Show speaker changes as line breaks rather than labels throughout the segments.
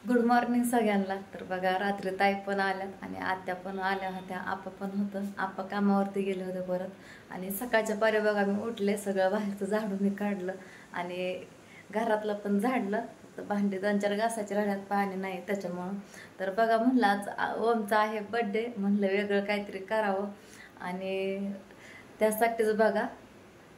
Good morning सगळ्यांना. तर बघा रात्री ताई पण आल्यात आणि आत्या पण आल्या होत्या, आपा पण होतं. आपा कामावरती गेले होते परत आणि सकाळच्या पारी बघा मी उठले, सगळं बाहेरचं झाडून मी काढलं आणि घरातलं पण झाडलं. तर भांडी 2-4 घासायची राहण्यात पाणी नाही त्याच्यामुळं. तर बघा म्हणलं आज ओमचा आहे बड्डे, म्हणलं वेगळं काहीतरी करावं आणि त्यासाठीच बघा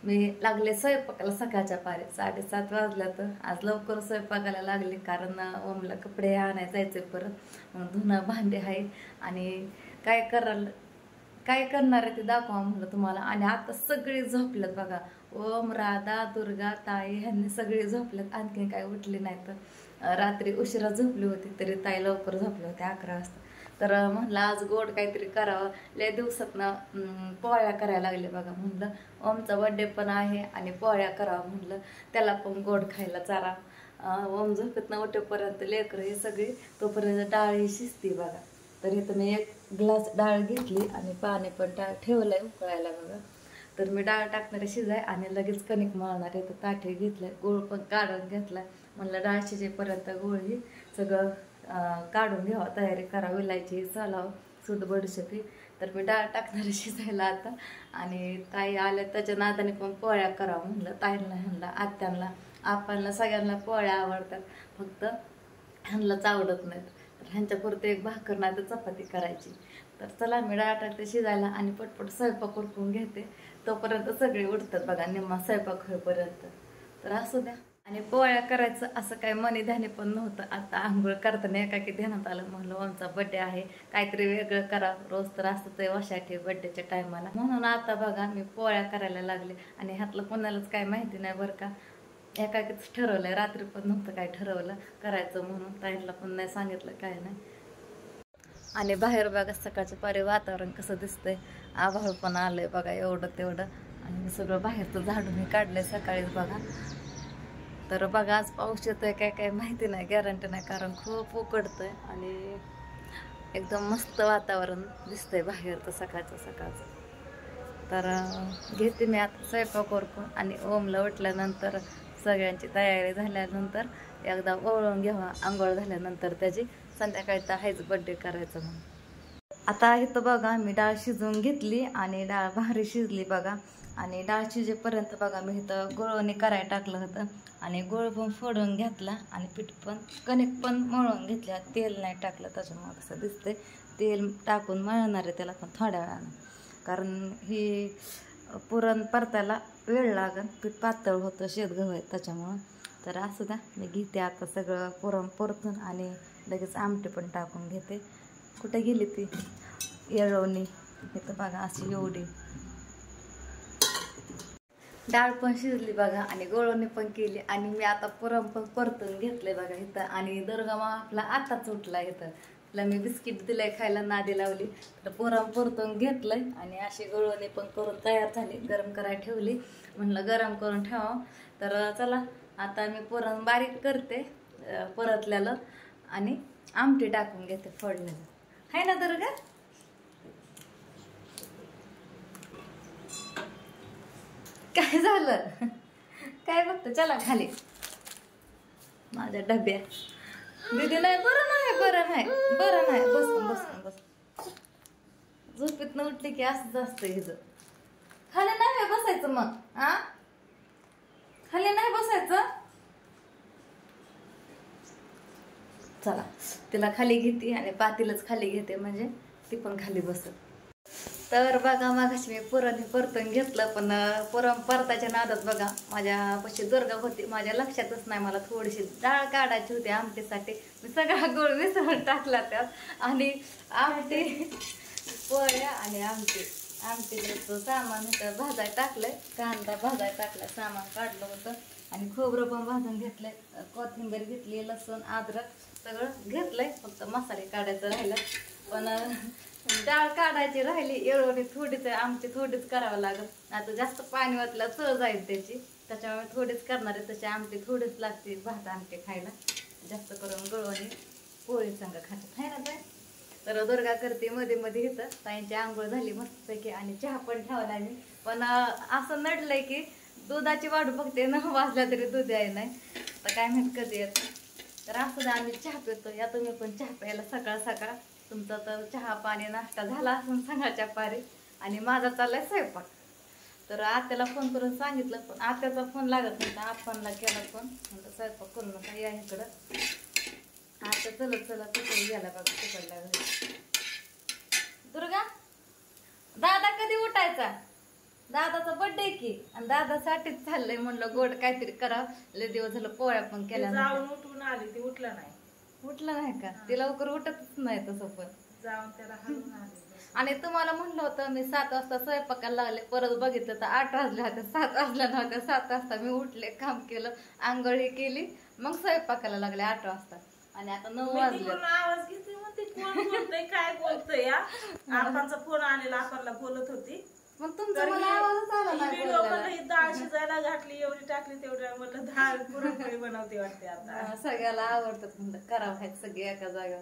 मी लागले स्वयंपाकाला. सकाळच्या पारी 7:30 वाजल्या. तर आज लवकर स्वयंपाकाला लागले कारण ओमला कपडे आणायला जायचे परत, मग धुणं भांडे आहे आणि काय काय करणार आहे ते दाखवा म्हणलं तुम्हाला. आणि आता सगळी झोपल्यात बघा, ओम, राधा, दुर्गा, ताई ह्यांनी सगळी झोपल्यात, आणखी काय उठले नाही. तर रात्री उशिरा झोपली होती तरी ताई लवकर झोपले होते 11 वाजता. तर म्हणलं आज गोड काहीतरी करावं, लय दिवसातनं पोळ्या करायला लागले बघा. म्हणलं ओमचा बड्डे पण आहे आणि पोळ्या करावं, म्हणलं त्याला पण गोड खायला चारा. ओम झोपेतनं उठेपर्यंत लेकरं हे सगळी तोपर्यंत डाळ ही शिजती बघा. तर इथं मी 1 ग्लास डाळ घेतली आणि पाणी पण ठेवलंय उकळायला बघा. तर मी डाळ टाकणारे शिजाय आणि लगेच कणिक मळणार आहे. तर ताटे घेतलंय, गूळ पण काढून घेतलाय. म्हणलं डाळ शिजेपर्यंत गूळ ही सगळं काढून घ्यावं, तयारी करावी, विलायची चालावं, सूट बडीशेपी. तर मी डाळ टाकणारे शिजायला आता आणि ताई आल्या त्याच्या नादाने पण पोळ्या करावं. म्हणलं ताईंना, ह्यांना, आत्यांना, आपणला सगळ्यांना पोळ्या आवडतात, फक्त ह्यांनाच आवडत नाहीत. तर ह्यांच्यापुरते एक भाकर नाही तर चपाती करायची. तर चला मी डाळ टाकते शिजायला आणि पटपट स्वयंपाक उरकून घेते. तोपर्यंत सगळे उठतात बघा निम्मा स्वयंपाक होईपर्यंत. तर असू द्या. आणि पोळ्या करायचं असं काही मनी ध्यानी पण नव्हतं. आता आंघोळ करताना एकाकी ध्यानात आलं, म्हणलं ओमचा बड्डे आहे, काहीतरी वेगळं करा, रोज तर असतं ते वर्षाठी बड्डेच्या टायमाला. म्हणून आता बघा मी पोळ्या करायला लागले आणि ह्यातलं कोणालाच काय माहिती नाही बरं का. एकाकीच ठरवलंय, रात्री पण नव्हतं काय ठरवलं करायचं म्हणून, ताईंना पण नाही सांगितलं काय नाही. आणि बाहेर बघा सकाळच्या पारी वातावरण कसं दिसतंय, आभाळ पण आलंय बघा एवढं तेवढं. आणि मी सगळं बाहेरचं झाडून मी काढलंय सकाळीच बघा. तर बघा आज पाऊस येतोय काय काय माहिती नाही, गॅरंटी नाही, कारण खूप उकडतंय आणि एकदम मस्त वातावरण दिसतंय बाहेर तर सकाळचं. तर घेते मी आता स्वयंपाक उरकून आणि ओमला उठल्यानंतर सगळ्यांची तयारी झाल्यानंतर एकदा ओळून घ्यावा आंघोळ झाल्यानंतर त्याची. संध्याकाळी तर आहेच बड्डे करायचं म्हणून. आता इथं बघा मी डाळ शिजवून घेतली आणि डाळ भारी शिजली बघा. आणि डाळ शिजेपर्यंत बघा मी इथं गुळवणी करायला टाकलं होतं आणि गुळ पण फोडून घेतला आणि पीठ पण कणिक पण मळून घेतल्या. तेल नाही टाकलं त्याच्यामुळे कसं दिसतंय. तेल टाकून मळणार आहे त्याला पण थोड्या वेळानं, कारण ही पुरण परतायला वेळ लागेल, पीठ पातळ होतं, शेतगहू आहे त्याच्यामुळं. तर असू द्या, मी घेते आता सगळं पुरण परतून आणि लगेच आमटी पण टाकून घेते. कुठे गेली ती येळवणी, इथं बघा अशी एवढी डाळ पण शिजली बघा आणि गोळवणी पण केली आणि मी आता पुरण पण परतून घेतलंय बघा इथं. आणि दुर्गा मामा आपला आताच उठला इथं, तिला मी बिस्किट दिलंय खायला, नादी लावली. तर पुरण परतून घेतलंय आणि अशी गोळवणी पण करून तयार झाली, गरम करायला ठेवली. म्हणलं गरम करून ठेवावं. तर चला आता मी पुरण बारीक करते परतल्याला आणि आमटी टाकून घेते फोडणीला. आहे ना दुर्गा? काय झालं काय बघतं, चला खाली माझ्या डब्या. दीदी नाही, बरं नाही बस झोपेतनं उठली की असंच असतं हिचं. खाली नाही बसायचं मग, खाली नाही बसायचं. चला तिला खाली घेते आणि पातीलच खाली घेते, म्हणजे ती पण खाली बसत. तर बघा मागाशी मी पुरण परतून घेतलं, पण पुरण परताच्या नादात बघा माझ्यापाशी दुर्गा होती, माझ्या लक्षातच नाही. मला थोडीशी डाळ काढायची होती आमटीसाठी, मी सगळा गोळ मिसळून टाकला त्यात आणि आमटी पोळ्या आणि आमटीचं सामान होतं भाजाय टाकलंय, कांदा भाजाय टाकलाय, सामान काढलं होतं आणि खोबरं पण भाजून घेतलंय, कोथिंबीर घेतली, लसूण अद्रक सगळं घेतलंय, फक्त मसाले काढायचं राहिलं. पण डाळ काढायची राहिली, येळवणी थोडीच आहे, आमटी थोडीच करावं लागेल. आता जास्त पाणी वाटलं चव जाईल त्याची, त्याच्यामुळे थोडीच करणार आहे. तशी आमटी थोडीच लागते भात आमटी खायला, जास्त करून गळवणी पोळी संग खातात आहे ना ताई. तर दुर्गा करते मध्ये मध्ये इथं. ताईंची आंघोळ झाली मस्तपैकी आणि चहा पण ठेवला मी. पण असं नडलंय की दुधाची वाट बघते, 9 वाजल्या तरी दूध आहे नाही, तर काय माहित कधी येत. तर असं द्या आम्ही चहा पितो, या तुम्ही पण चहा प्यायला सकाळ सकाळ. तुमचा तर चहा पाणी नाश्ता झाला असून सकाळच्या पारी, आणि माझा चाललाय स्वयंपाक. तर आत्याला फोन करून सांगितलं, पण आत्याचा फोन लागत नव्हता. आपणला केला फोन, म्हणलं स्वयंपाक करू नका, या इकडं. आता चलत चला तिकडे गेला बघा, तिकडला घरी. दुर्गा, दादा कधी उठायचा? दादाचा बर्थडे की, आणि दादासाठीच चाललंय. म्हणलं गोड काहीतरी करावं, लय दिवस झालं पोळ्या पण केल्या.
जाऊन उठून आली, ती उठला नाही.
उठलं नाही का? ती लवकर उठतच नाही तसं पण.
जाऊन त्याला हलवून आली.
आणि तुम्हाला म्हणलं होतं मी 7 वाजता स्वयंपाकाला लागले, परत बघितलं तर 8 वाजले होते. 7 वाजल्या नव्हत्या. 7 वाजता मी उठले, काम केलं, आंघोळी केली, मग स्वयंपाकाला लागले 8 वाजता. आणि आता 9 वाजले.
आवाज घेते म्हणते कोण बोलतय, काय बोलतय या. आपणचा फोन आलेला, आपणला बोलत होती.
मग तुमचा मला आवाजच आला नाही बोलायला.
ही डाळ शिजायला घातली, एवढी टाकली तेवढ्या, म्हटलं डाळ पुरणपोळी बनवते वाटते आता.
सगळ्याला आवडतात, म्हणलं करावं आहेत सगळे एका जागेवर.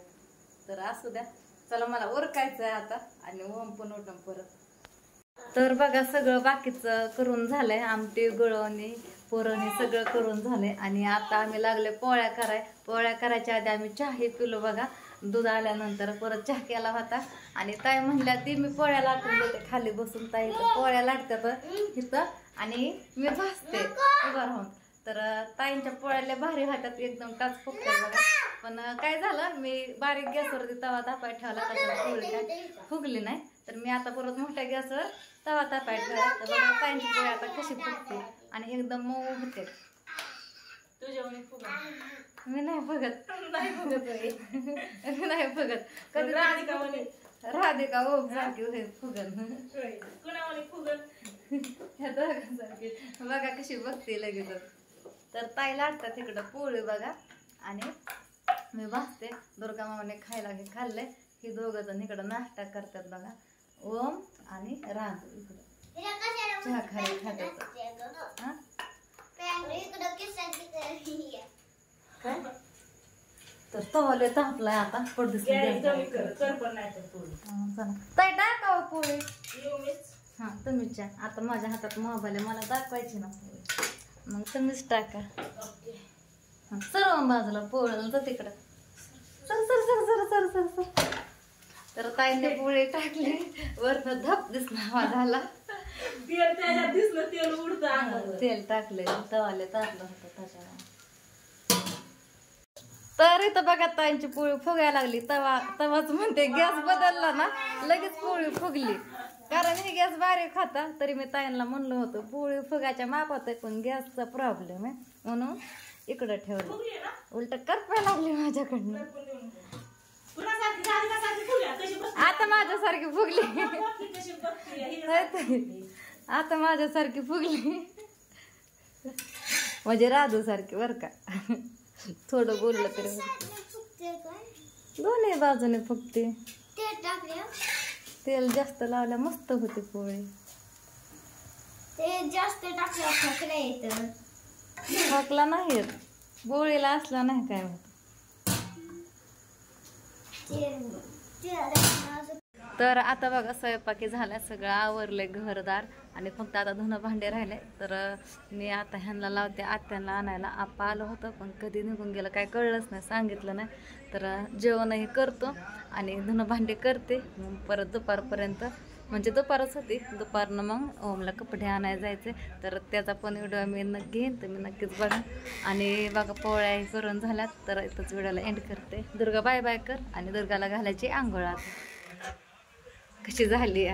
तर असू द्या, चला मला उरकायचंय आता, आणि ओम पण उठून परत. तर बघा सगळं बाकीचं करून झालंय, आमटी गुळवणी पुरवणी सगळं करून झालंय. आणि आता आम्ही लागले पोळ्या पोळ्या करायच्या आधी आम्ही चहाही पिलो बघा. दूध आल्यानंतर परत चहा केला होता. आणि ताई म्हणल्या ती मी पोळ्या लाटून देते, खाली बसून ताई पोळ्या लाटतात इथं, आणि मी भाजते उभा राहून. तर ताईंच्या पोळ्याला भारी होतात, एकदम टाच फुगतात बघा. पण काय झालं, मी बारीक गॅसवरती तवा तापाय ठेवला, त्याच्यावर पोळी काय फुगली नाही. तर मी आता परत मोठ्या गॅसवर तवा तापाय ठेवला. तर बघा ताईंची पोळी आता कशी फुगते, आणि एकदम मऊ होते.
तुझ्या
मी नाही बघत, मी नाही बघत कधी. राधिका ओम सारखी फुगन, ह्या दोघांसारखी बघा कशी बघते लगेच. तर ताई लाटतात इकडं पोळी बघा, आणि मी भाजते. दुर्गा मामाने खाल्ले. ही दोघं जण इकडं नाश्ता करतात बघा, ओम आणि राधू इकडं चहा खातात. तर तवाले तापलाय आता, पडदिस ताई टाकावं पोळी. हा तुम्हीच. आता माझ्या हातात मोबाईल आहे, मला दाखवायची ना पोळी, मग तुम्हीच टाका. सर्व बाजूला पोळलं तर तिकडं sir sir sir sir sir sir sir. तर ताईने पोळी टाकली, वरनं धप दिसला झाला, तेल टाकले, तवाले तापलं होतं त्याच्यावर. तर इथं बघा ताईंची पोळी फुगायला लागली. तवाच म्हणते, गॅस बदलला ना लगेच पोळी फुगली. कारण हे गॅस बारीक होता, तरी मी ताईंना म्हणलं होतं पोळी फुगायच्या मापात आहे, पण गॅसचा प्रॉब्लेम आहे म्हणून इकडं ठेवलं. उलट करपायला लागली माझ्याकडनं. आता माझ्यासारखी फुगली, आता माझ्यासारखी फुगली, म्हणजे राधू सारखी बर का. थोडं बोललं तरी दोन्ही बाजूने फुगते. तेल जास्त लावल्या मस्त होते पोळी.
जास्त टाकलं
फाकला नाही येत, पोळीला असला नाही काय होत. तर आता बघा स्वयंपाकी झाला, सगळं आवरलंय घरदार, आणि फक्त आता धुणं भांडे राहिले. तर मी आता ह्यांना लावते आत्यांना आणायला. आप्पा आलं होतं पण कधी निघून गेलं काय कळलंच नाही, सांगितलं नाही. तर जेवणही करतो आणि धुणं भांडे करते, मग परत दुपारपर्यंत, म्हणजे दुपारच होती, दुपारनं मग ओमला कपडे आणायला जायचे. तर त्याचा पण व्हिडिओ मी घेईन, तर मी नक्कीच बघा. आणि बघा पोळ्याही करून झाल्यात, तर इथंच व्हिडिओला एंड करते. दुर्गा बाय बाय कर, आणि दुर्गाला घालायची आंघोळ. कशी झाली